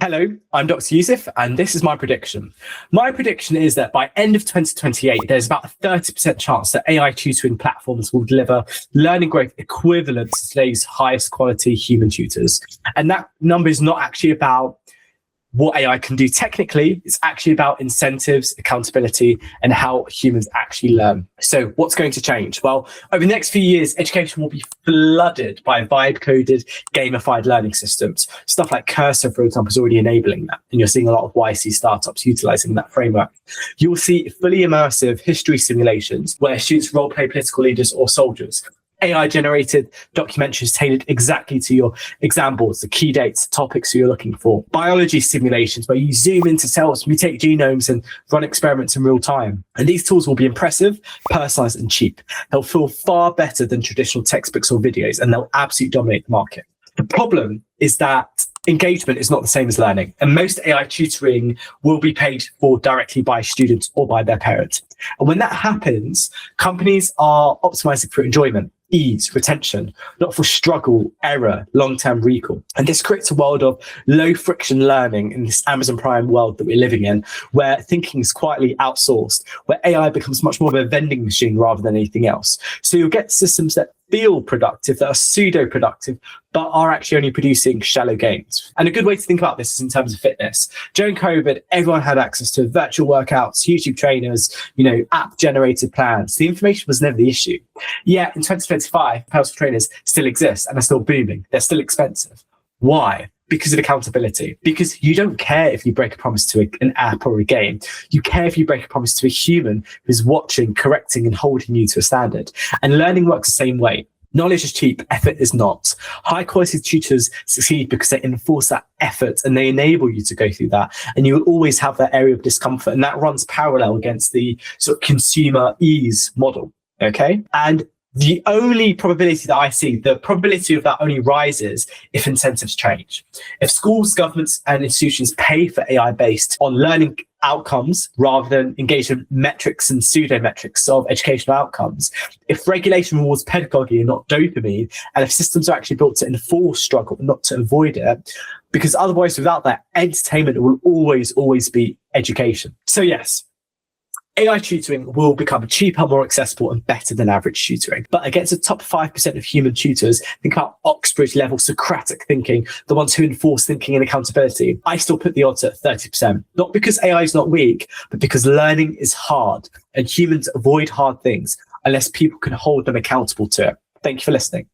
Hello, I'm Dr Yusuf, and this is my prediction. My prediction is that by end of 2028, there's about a 30% chance that AI tutoring platforms will deliver learning growth equivalent to today's highest quality human tutors. And that number is not actually about what AI can do technically. It's actually about incentives, accountability, and how humans actually learn. So what's going to change? Well, over the next few years, education will be flooded by vibe-coded, gamified learning systems. Stuff like Cursor, for example, is already enabling that. And you're seeing a lot of YC startups utilizing that framework. You'll see fully immersive history simulations where students role-play political leaders or soldiers. AI-generated documentaries tailored exactly to your exam boards, the key dates, topics you're looking for. Biology simulations where you zoom into cells, mutate genomes, and run experiments in real time. And these tools will be impressive, personalized, and cheap. They'll feel far better than traditional textbooks or videos, and they'll absolutely dominate the market. The problem is that engagement is not the same as learning, and most AI tutoring will be paid for directly by students or by their parents. And when that happens, companies are optimizing for enjoyment, ease, retention, not for struggle, error, long-term recall. And this creates a world of low-friction learning in this Amazon Prime world that we're living in, where thinking is quietly outsourced, where AI becomes much more of a vending machine rather than anything else. So you'll get systems that feel productive, that are pseudo-productive, but are actually only producing shallow gains. And a good way to think about this is in terms of fitness. During COVID, everyone had access to virtual workouts, YouTube trainers, app-generated plans. The information was never the issue. Yet in 2025, personal trainers still exist and are still booming. They're still expensive. Why? Because of accountability. Because you don't care if you break a promise to an app or a game. You care if you break a promise to a human who's watching, correcting, and holding you to a standard. And learning works the same way. Knowledge is cheap, effort is not. High quality tutors succeed because they enforce that effort and they enable you to go through that. And you will always have that area of discomfort. And that runs parallel against the sort of consumer ease model. Okay. And the only probability that I see, the probability of that only rises if incentives change. If schools, governments, and institutions pay for AI based on learning outcomes rather than engagement metrics and pseudo metrics of educational outcomes, if regulation rewards pedagogy and not dopamine, and if systems are actually built to enforce struggle and not to avoid it, because otherwise without that, entertainment will always be education. So yes, AI tutoring will become cheaper, more accessible, and better than average tutoring. But against the top 5% of human tutors, think about Oxbridge level Socratic thinking, the ones who enforce thinking and accountability, I still put the odds at 30%. Not because AI is not weak, but because learning is hard, and humans avoid hard things unless people can hold them accountable to it. Thank you for listening.